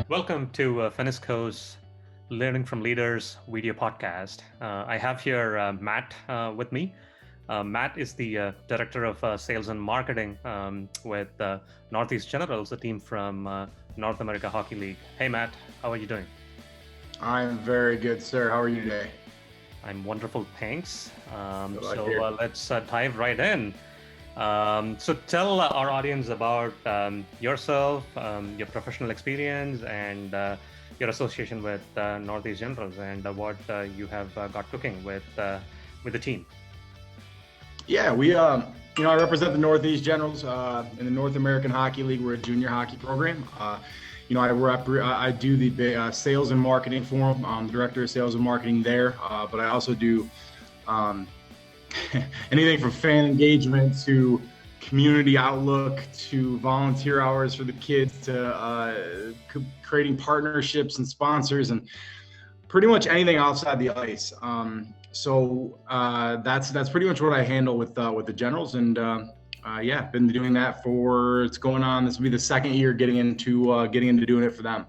Welcome to Fanisko's Learning from Leaders video podcast. I have here Matt with me. Matt is the Director of Sales and Marketing with Northeast Generals, a team from North America Hockey League. Hey, Matt, how are you doing? I'm very good, sir. How are you today? I'm wonderful, thanks. Let's dive right in. So tell our audience about yourself, your professional experience, and your association with Northeast Generals, and what you have got cooking with the team. Yeah, I represent the Northeast Generals in the North American Hockey League. We're a junior hockey program. I do the sales and marketing for them. I'm the director of sales and marketing there, but I also do anything from fan engagement to community outlook to volunteer hours for the kids to creating partnerships and sponsors and pretty much anything outside the ice. That's pretty much what I handle with the Generals, and been doing that for this will be the second year getting into doing it for them.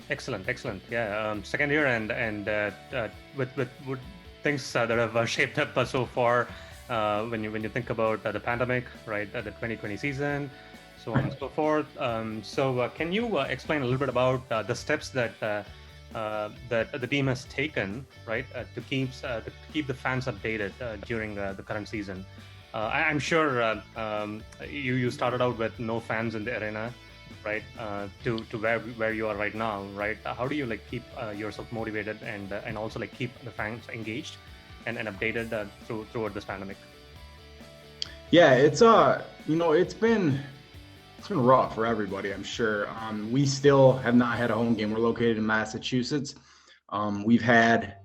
Excellent. Yeah, second year, and with things that have shaped up so far. When you think about the pandemic, right, the 2020 season, so on and so forth. Can you explain a little bit about the steps that the team has taken, right, to keep the fans updated during the current season? I'm sure you started out with no fans in the arena, right, to where you are right now, right? How do you keep yourself motivated and also keep the fans engaged and updated throughout this pandemic? Yeah, it's been rough for everybody, I'm sure. We still have not had a home game. We're located in Massachusetts. We've had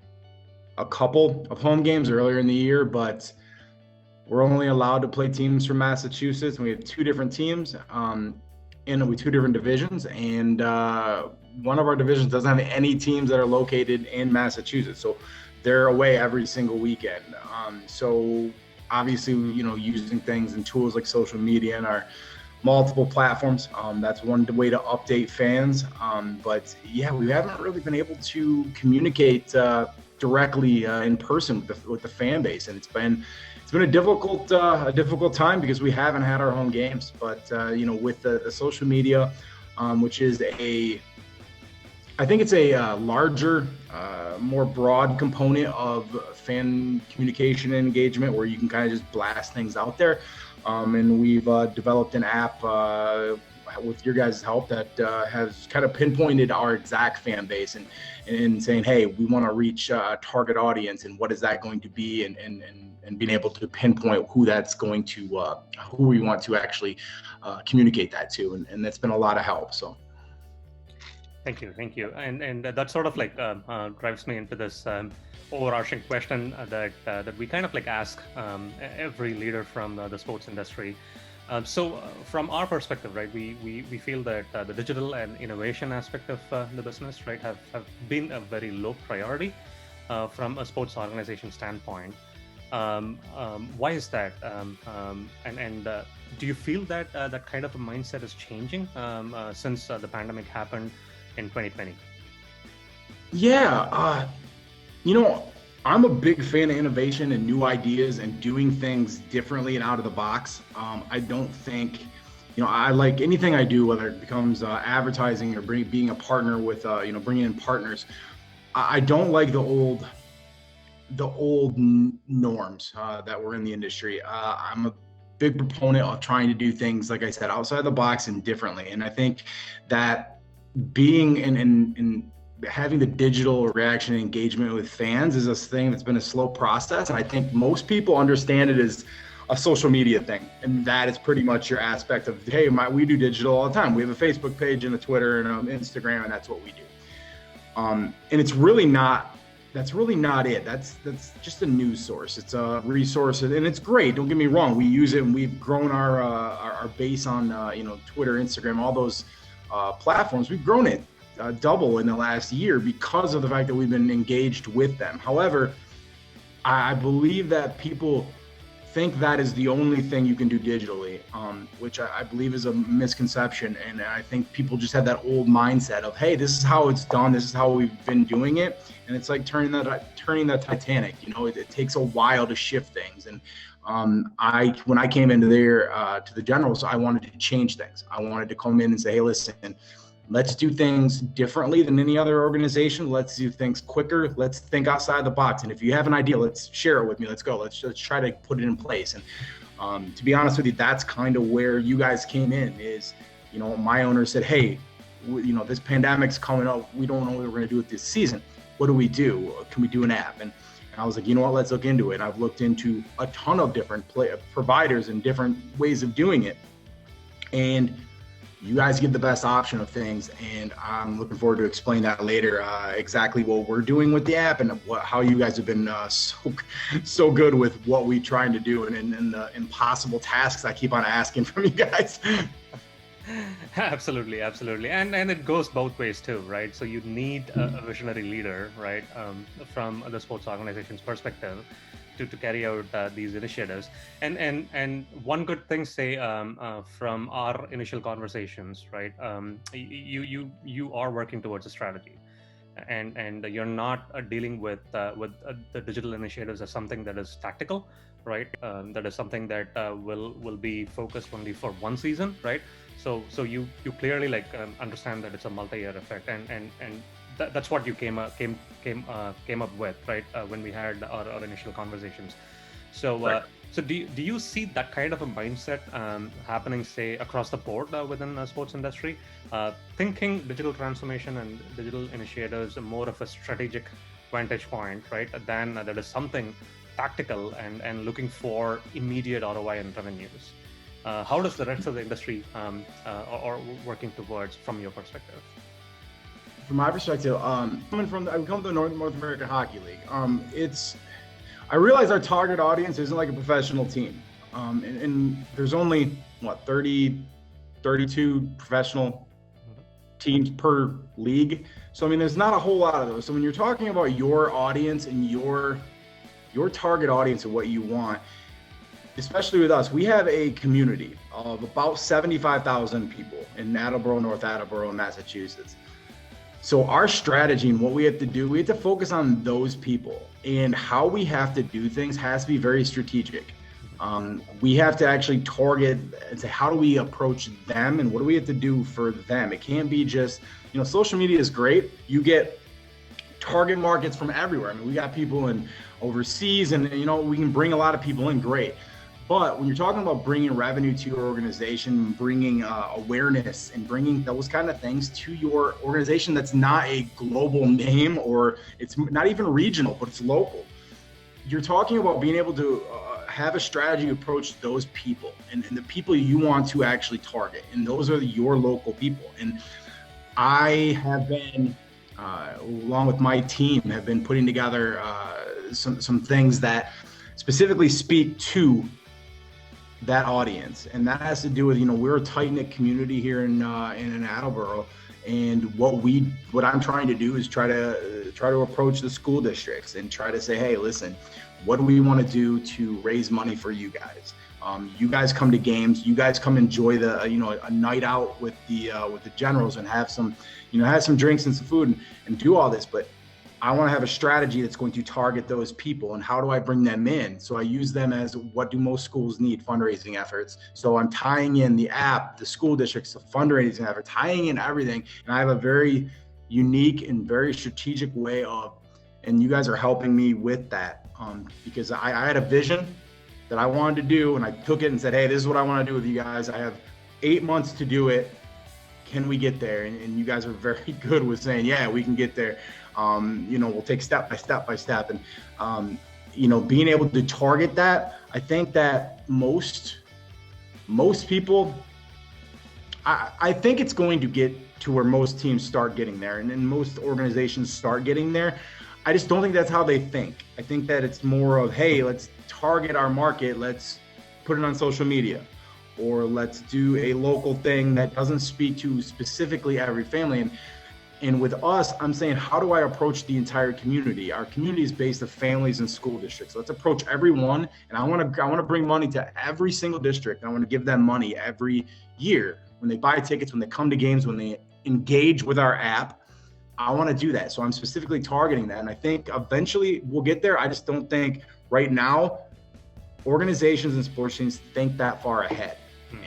a couple of home games earlier in the year, but we're only allowed to play teams from Massachusetts. We have two different teams in two different divisions, and one of our divisions doesn't have any teams that are located in Massachusetts. So they're away every single weekend. So obviously, using things and tools like social media and our multiple platforms, that's one way to update fans. But yeah, we haven't really been able to communicate directly in person with the fan base, and it's been a difficult time because we haven't had our home games. But with the social media, which is I think it's a larger, more broad component of fan communication and engagement, where you can kind of just blast things out there. And we've developed an app with your guys' help that has kind of pinpointed our exact fan base and saying, hey, we want to reach a target audience, and what is that going to be, and being able to pinpoint who that's going to, who we want to actually communicate that to. And that's been a lot of help. So. Thank you, and that sort of drives me into this overarching question that we kind of ask every leader from the sports industry. So from our perspective, right, we feel that the digital and innovation aspect of the business, right, have been a very low priority from a sports organization standpoint. Why is that? And do you feel that that kind of a mindset is changing since the pandemic happened in 2020? Yeah, I'm a big fan of innovation and new ideas and doing things differently and out of the box. I don't think, I like anything I do, whether it becomes advertising or being a partner with, bringing in partners. I don't like the old norms that were in the industry. I'm a big proponent of trying to do things, like I said, outside the box and differently. And I think that being in having the digital reaction and engagement with fans is a thing that's been a slow process. And I think most people understand it as a social media thing. And that is pretty much your aspect of, hey, we do digital all the time. We have a Facebook page and a Twitter and an Instagram, and that's what we do. And that's really not it. That's just a news source. It's a resource, and it's great. Don't get me wrong. We use it, and we've grown our base on Twitter, Instagram, all those platforms. We've grown it double in the last year because of the fact that we've been engaged with them. However, I believe that people think that is the only thing you can do digitally, which I believe is a misconception. And I think people just have that old mindset of, hey, this is how it's done. This is how we've been doing it. And it's like turning the Titanic. It takes a while to shift things. And when I came into there to the Generals, I wanted to change things. I wanted to come in and say, hey, listen, let's do things differently than any other organization. Let's do things quicker. Let's think outside the box. And if you have an idea, let's share it with me. Let's go. Let's try to put it in place. And to be honest with you, that's kind of where you guys came in. Is, my owner said, hey, this pandemic's coming up. We don't know what we're going to do with this season. What do we do? Can we do an app? And I was like, you know what? Let's look into it. And I've looked into a ton of different providers and different ways of doing it. And you guys get the best option of things, and I'm looking forward to explain that later, exactly what we're doing with the app and how you guys have been so good with what we're trying to do and the impossible tasks I keep on asking from you guys. Absolutely. And it goes both ways too, right? So you need a visionary leader, right, from the sports organization's perspective to carry out these initiatives. And one good thing, say, from our initial conversations, right, you are working towards a strategy, and you're not dealing with the digital initiatives as something that is tactical, right? That is something that will be focused only for one season, right? So you clearly understand that it's a multi-year effect, and that's what you came up with, right? When we had our initial conversations. So Right. so do you see that kind of a mindset happening, say, across the board within the sports industry, thinking digital transformation and digital initiatives more of a strategic vantage point, right, than that is something tactical and looking for immediate ROI and revenues? How does the rest of the industry or working towards, from your perspective? From my perspective, I come from the North American Hockey League. I realize our target audience isn't like a professional team. And there's only 32 professional teams per league. So, I mean, there's not a whole lot of those. So when you're talking about your audience and your target audience and what you want, especially with us, we have a community of about 75,000 people in Attleboro, North Attleboro, Massachusetts. So our strategy and what we have to do, we have to focus on those people, and how we have to do things has to be very strategic. We have to actually target and say, how do we approach them and what do we have to do for them? It can't be just, social media is great. You get target markets from everywhere. I mean, we got people in overseas and, we can bring a lot of people in, great. But when you're talking about bringing revenue to your organization, bringing awareness and bringing those kind of things to your organization that's not a global name, or it's not even regional, but it's local. You're talking about being able to have a strategy to approach those people and the people you want to actually target. And those are your local people. And I have been, along with my team, have been putting together some things that specifically speak to that audience, and that has to do with, we're a tight-knit community here in Attleboro, and what I'm trying to do is try to approach the school districts and try to say, hey, listen, what do we want to do to raise money for you guys? You guys come to games, you guys come enjoy a night out with the Generals and have some drinks and some food and do all this, but I want to have a strategy that's going to target those people, and how do I bring them in? So I use them as, what do most schools need? Fundraising efforts. So I'm tying in the app, the school districts, the fundraising effort, tying in everything. And I have a very unique and very strategic way and you guys are helping me with that, because I had a vision that I wanted to do, and I took it and said, hey, this is what I want to do with you guys. I have 8 months to do it. Can we get there? And you guys are very good with saying, yeah, we can get there. We'll take step by step. And, being able to target that, I think that most people, I think it's going to get to where most teams start getting there, and then most organizations start getting there. I just don't think that's how they think. I think that it's more of, hey, let's target our market. Let's put it on social media, or let's do a local thing that doesn't speak to specifically every family. And And with us, I'm saying, how do I approach the entire community? Our community is based of families and school districts. Let's approach everyone. And I want to bring money to every single district. I want to give them money every year when they buy tickets, when they come to games, when they engage with our app. I want to do that. So I'm specifically targeting that. And I think eventually we'll get there. I just don't think right now organizations and sports teams think that far ahead.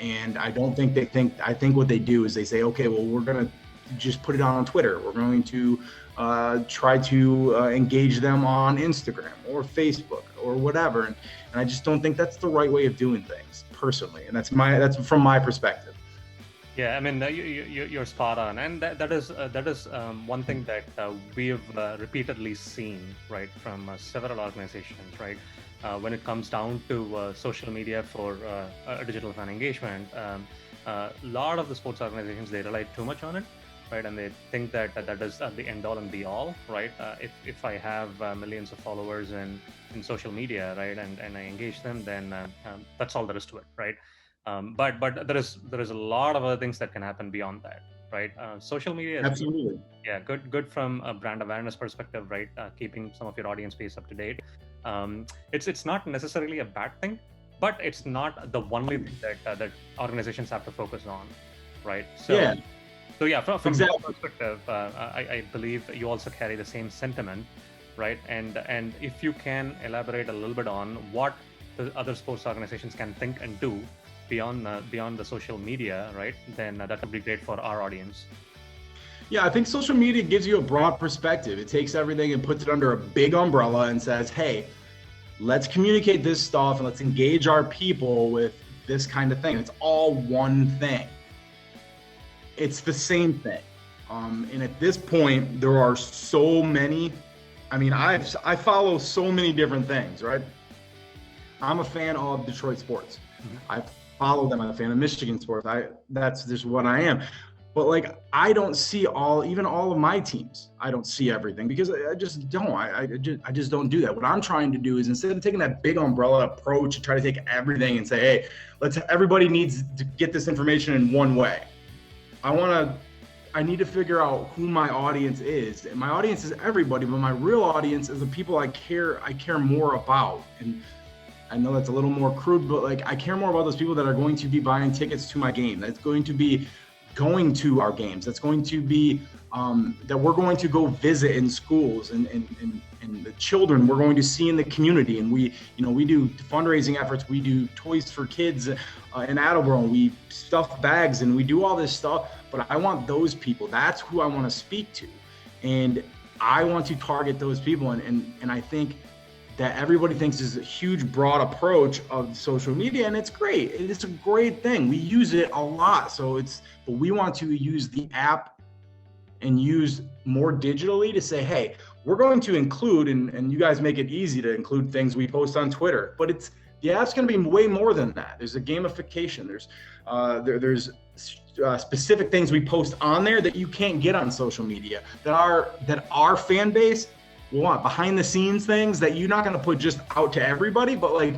And I don't think they think, I think what they do is they say, okay, well, we're going to just put it on Twitter. We're going to try to engage them on Instagram or Facebook or whatever. And I just don't think that's the right way of doing things personally. And that's from my perspective. Yeah, I mean, you're spot on, and that is one thing that we've repeatedly seen, right, from several organizations, right, when it comes down to social media for digital fan engagement. A lot of the sports organizations, they rely too much on it, right, and they think that that is the end all and be all, right. If I have millions of followers in social media, right, and I engage them, then that's all there is to it, right. But there is a lot of other things that can happen beyond that, right? Social media is Absolutely. good from a brand awareness perspective, right? Keeping some of your audience base up to date. It's not necessarily a bad thing, but it's not the only thing that organizations have to focus on, right? So yeah, from exactly. your perspective, I believe you also carry the same sentiment, right? And if you can elaborate a little bit on what the other sports organizations can think and do beyond the social media, right, then that would be great for our audience. Yeah, I think social media gives you a broad perspective. It takes everything and puts it under a big umbrella and says, hey, let's communicate this stuff and let's engage our people with this kind of thing. It's all one thing. It's the same thing. And at this point, there are so many. I mean, I follow so many different things, right? I'm a fan of Detroit sports. I follow them. I'm a fan of Michigan sports. That's just what I am. But like, I don't see even all of my teams. I don't see everything because I just don't. I just don't do that. What I'm trying to do is, instead of taking that big umbrella approach and try to take everything and say, hey, everybody needs to get this information in one way. I need to figure out who my audience is. And my audience is everybody, but my real audience is the people I care more about. And I know that's a little more crude, but like, I care more about those people that are going to be buying tickets to my game. That's going to be going to our games. That's going to be that we're going to go visit in schools and the children we're going to see in the community. And we do fundraising efforts. We do toys for kids in Attleboro. We stuff bags and we do all this stuff. But I want those people. That's who I want to speak to, and I want to target those people. And I think that everybody thinks is a huge, broad approach of social media, and it's great. It's a great thing. We use it a lot. But we want to use the app and use more digitally to say, hey, we're going to include, and you guys make it easy to include things we post on Twitter, but the app's going to be way more than that. There's a gamification. There's specific things we post on there that you can't get on social media that our fan base will want, behind the scenes things that you're not going to put just out to everybody. But like,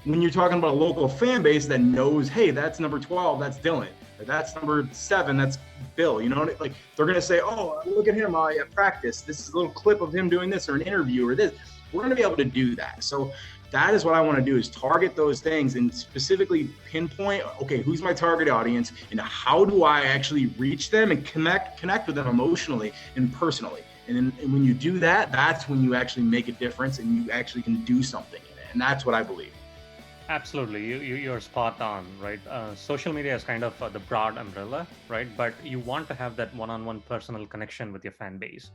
when you're talking about a local fan base that knows, hey, that's number 12, that's Dylan, or that's number 7, that's Bill, like, they're going to say, oh, look at him at practice. This is a little clip of him doing this, or an interview, or this. We're going to be able to do that. So that is what I want to do, is target those things and specifically pinpoint, okay, who's my target audience and how do I actually reach them and connect with them emotionally and personally. And when you do that, that's when you actually make a difference and you actually can do something in it. And that's what I believe. Absolutely, you're spot on, right? Social media is kind of the broad umbrella, right? But you want to have that one-on-one personal connection with your fan base,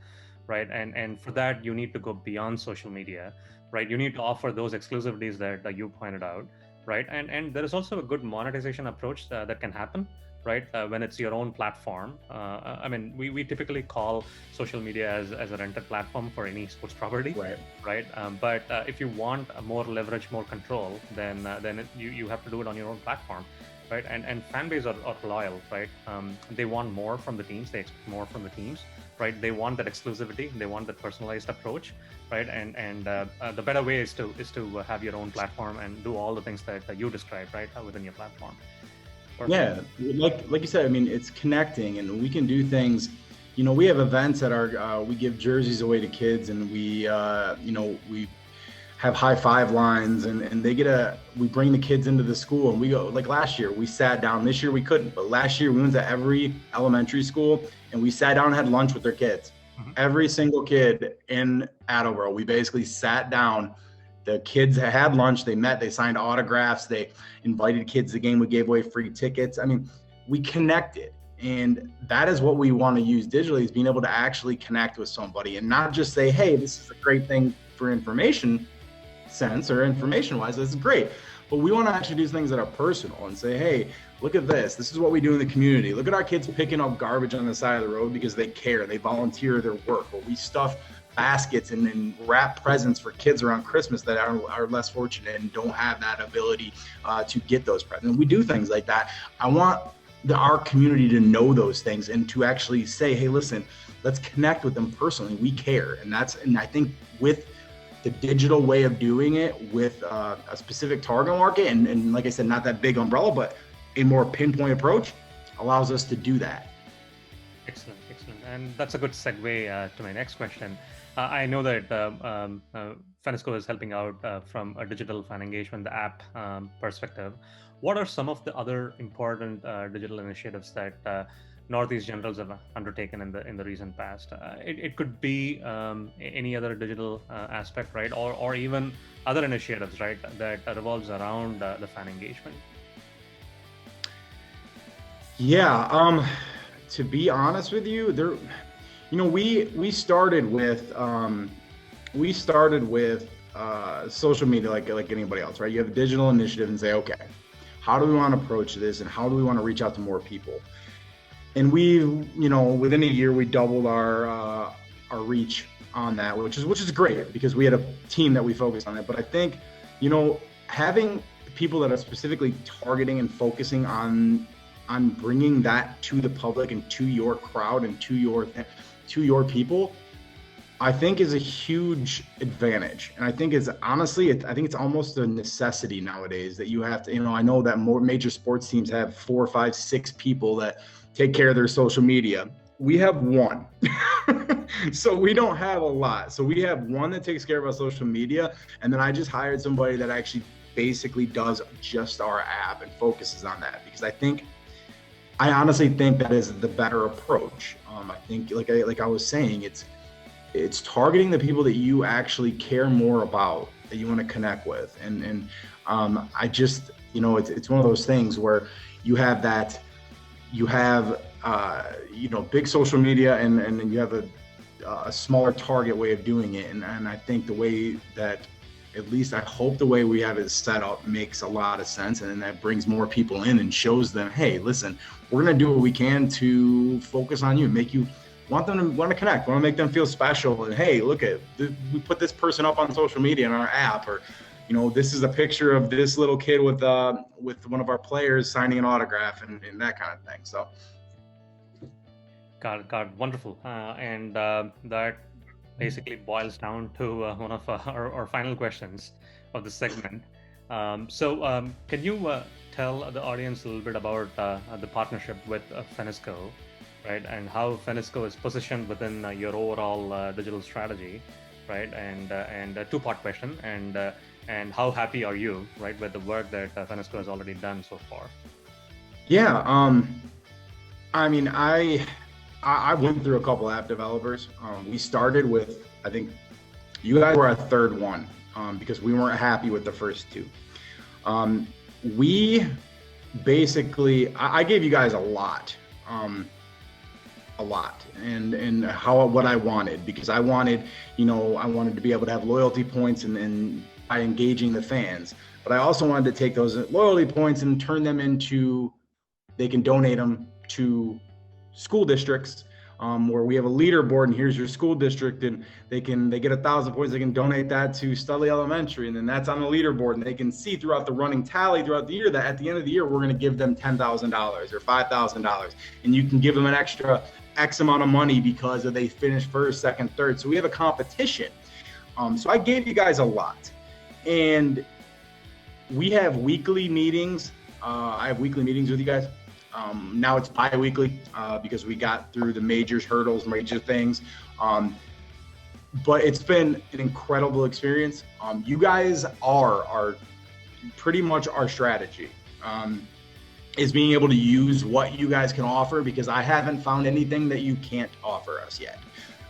right? And for that, you need to go beyond social media, right? You need to offer those exclusivities that you pointed out, right? And there is also a good monetization approach that can happen, right? When it's your own platform. I mean, we typically call social media as a rented platform for any sports property, right? But if you want more leverage, more control, then you have to do it on your own platform, right? And fan base are loyal, right? They want more from the teams. They expect more from the teams, right? They want that exclusivity. They want that personalized approach, right? And the better way is to have your own platform and do all the things that you described, right, within your platform. Perfect. Yeah, like you said, I mean, it's connecting, and we can do things we have events that are, we give jerseys away to kids, and we have high five lines, and we bring the kids into the school, and we go, like last year, we sat down. This year we couldn't, but last year we went to every elementary school and we sat down and had lunch with their kids. Mm-hmm. Every single kid in Attleboro, we basically sat down. The kids had lunch, they met, they signed autographs, they invited kids to the game, we gave away free tickets. I mean, we connected. And that is what we want to use digitally, is being able to actually connect with somebody and not just say, hey, this is a great thing for information sense or information wise, this is great. But we want to actually do things that are personal and say, hey, look at this. This is what we do in the community. Look at our kids picking up garbage on the side of the road because they care. They volunteer their work. Or we stuff baskets and wrap presents for kids around Christmas that are less fortunate and don't have that ability to get those presents. And we do things like that. I want our community to know those things and to actually say, hey, listen, let's connect with them personally. We care. And I think with the digital way of doing it with a specific target market and like I said, not that big umbrella, but a more pinpoint approach allows us to do that. Excellent. And that's a good segue to my next question. I know that Fanisko is helping out from a digital fan engagement, the app perspective. What are some of the other important digital initiatives that Northeast Generals have undertaken in the recent past? It could be any other digital aspect, right? Or even other initiatives, right, that revolves around the fan engagement. Yeah, to be honest with you, we started with social media like anybody else, right? You have a digital initiative and say, okay, how do we want to approach this and how do we want to reach out to more people? And within a year, we doubled our reach on that, which is great because we had a team that we focused on it. But I think, having people that are specifically targeting and focusing on bringing that to the public and to your crowd and to your people, I think is a huge advantage. And I think it's almost a necessity nowadays that you have to, I know that more major sports teams have 4, 5, 6 people that take care of their social media. We have one. So we don't have a lot. So we have one that takes care of our social media. And then I just hired somebody that actually basically does just our app and focuses on that, because I honestly think that is the better approach. I think like I was saying, it's targeting the people that you actually care more about, that you want to connect with. And I just, it's one of those things where you have big social media and then you have a smaller target way of doing it. And I think the way that, at least I hope the way we have it set up makes a lot of sense. And then that brings more people in and shows them, hey, listen, we're going to do what we can to focus on you, make you want them to want to connect, want to make them feel special. And hey, look we put this person up on social media in our app, or, this is a picture of this little kid with one of our players signing an autograph and that kind of thing. So. Got it. Wonderful. And that basically boils down to one of our final questions of the segment. So can you tell the audience a little bit about the partnership with Fanisko, right? And how Fanisko is positioned within your overall digital strategy, right? And a two-part question. And how happy are you, right, with the work that Fanisko has already done so far? Yeah. I mean, I went through a couple app developers. We started with, I think you guys were our third one because we weren't happy with the first two. We basically, I gave you guys a lot and what I wanted, because I wanted to be able to have loyalty points and by engaging the fans, but I also wanted to take those loyalty points and turn them into, they can donate them to school districts, where we have a leaderboard, and here's your school district, and they get 1,000 points. They can donate that to Studley Elementary, and then that's on the leaderboard, and they can see throughout the running tally throughout the year that at the end of the year we're going to give them $10,000 or $5,000, and you can give them an extra X amount of money because they finished first, second, third. So we have a competition. So I gave you guys a lot, and we have weekly meetings. I have weekly meetings with you guys. Now it's bi-weekly because we got through the major hurdles, major things. But it's been an incredible experience. You guys are pretty much our strategy. Is being able to use what you guys can offer, because I haven't found anything that you can't offer us yet.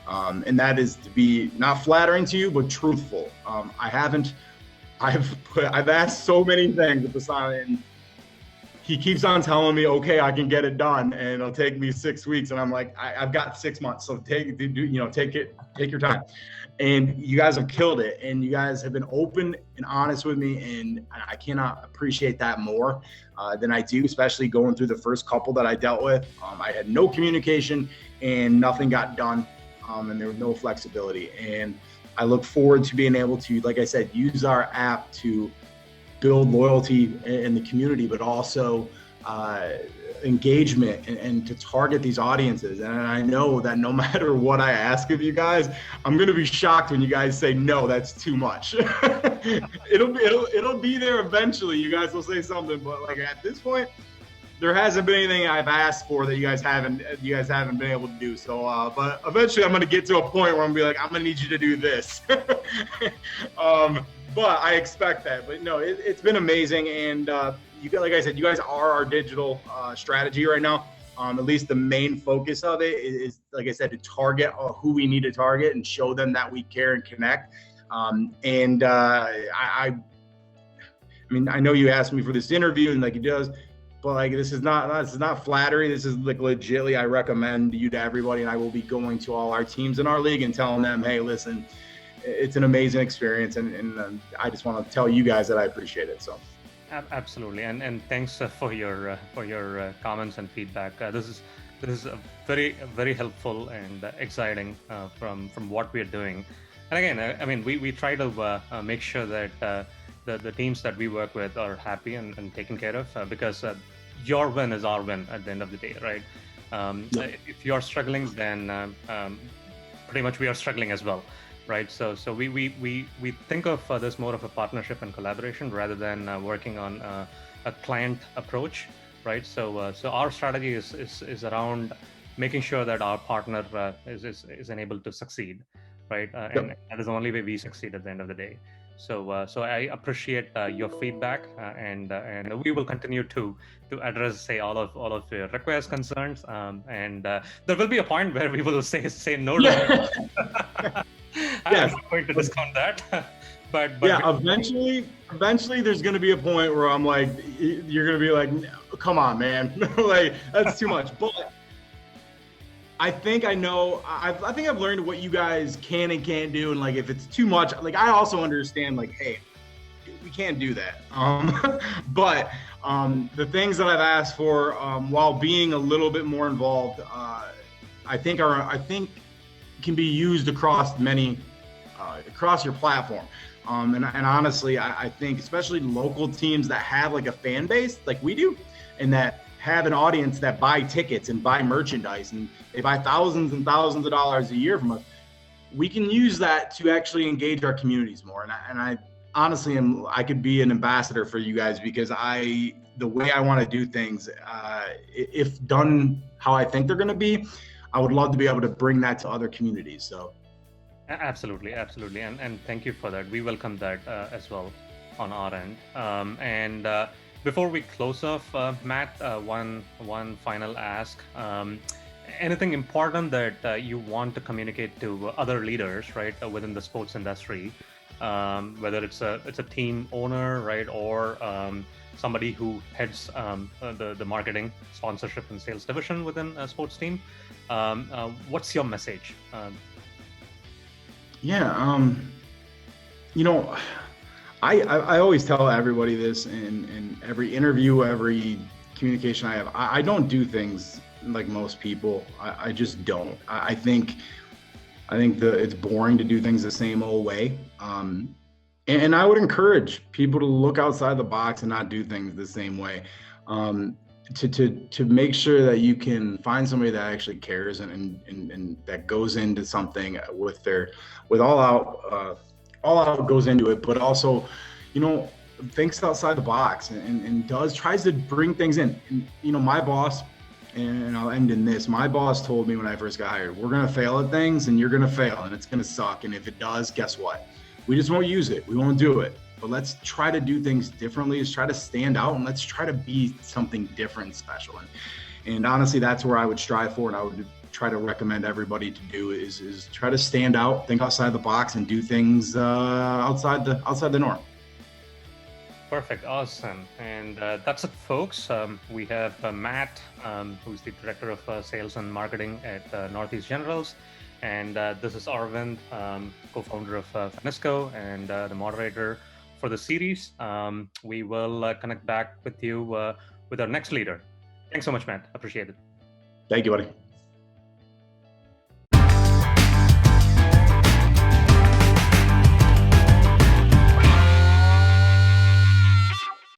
And that is to be not flattering to you, but truthful. I've asked so many things at the sign, and he keeps on telling me, okay, I can get it done, and it'll take me 6 weeks. And I'm like, I've got 6 months, so take your time. And you guys have killed it, and you guys have been open and honest with me, and I cannot appreciate that more than I do, especially going through the first couple that I dealt with. I had no communication and nothing got done, and there was no flexibility. And I look forward to being able to, like I said, use our app to build loyalty in the community, but also engagement and to target these audiences. And I know that no matter what I ask of you guys, I'm going to be shocked when you guys say, no, that's too much. It'll be there eventually. You guys will say something, but like at this point, there hasn't been anything I've asked for that you guys haven't been able to do. So, but eventually I'm going to get to a point where I'm going to be like, I'm going to need you to do this. But I expect that. But no, it's been amazing. And like I said, you guys are our digital strategy right now. At least the main focus of it is, like I said, to target who we need to target and show them that we care and connect. I mean, I know you asked me for this interview, and like it does, but like this is not flattery. This is like legitly, I recommend you to everybody, and I will be going to all our teams in our league and telling them, hey, listen, it's an amazing experience, and I just want to tell you guys that I appreciate it. So. Absolutely, and thanks for your comments and feedback. This is very helpful and exciting from what we are doing. And again, I mean, we try to make sure that the teams that we work with are happy and taken care of, because your win is our win at the end of the day, right? If you're struggling, then pretty much we are struggling as well. Right, so we think of this more of a partnership and collaboration rather than working on a client approach, right? So our strategy is around making sure that our partner is enabled to succeed, right? And that is the only way we succeed at the end of the day. So I appreciate your feedback, and we will continue to address, say, all of your requests, concerns, and there will be a point where we will say no to them. I'm not going to discount that, but yeah, eventually there's going to be a point where I'm like, you're going to be like, come on, man, like that's too much. But I think I know. I think I've learned what you guys can and can't do, and like if it's too much, like I also understand, like, hey, we can't do that. But the things that I've asked for, while being a little bit more involved, I think can be used across across your platform. And honestly, I think especially local teams that have like a fan base like we do, and that have an audience that buy tickets and buy merchandise, and they buy thousands and thousands of dollars a year from us, we can use that to actually engage our communities more. And I honestly I could be an ambassador for you guys, because the way I want to do things, if done how I think they're going to be, I would love to be able to bring that to other communities. So absolutely, and thank you for that. We welcome that as well on our end. And before we close off, Matt, one final ask. Anything important that you want to communicate to other leaders, right, within the sports industry, whether it's a team owner, right, or somebody who heads the marketing, sponsorship, and sales division within a sports team? What's your message? I always tell everybody this in every interview, every communication I have. I don't do things like most people. I just don't. I think it's boring to do things the same old way. And I would encourage people to look outside the box and not do things the same way. To make sure that you can find somebody that actually cares and that goes into something with all out goes into it. But also, thinks outside the box and tries to bring things in. And, you know, my boss, and I'll end in this, my boss told me when I first got hired, we're going to fail at things and you're going to fail and it's going to suck. And if it does, guess what? We just won't use it. We won't do it. But let's try to do things differently. Let's try to stand out and let's try to be something different and special. And honestly, that's where I would strive for. And I would try to recommend everybody to do is try to stand out, think outside the box and do things outside the norm. Perfect. Awesome. And that's it, folks. We have Matt, who's the Director of Sales and Marketing at Northeast Generals. And this is Aravind, co-founder of Fanisko and the moderator for the series. We will connect back with you with our next leader. Thanks so much, Matt. Appreciate it. Thank you, buddy.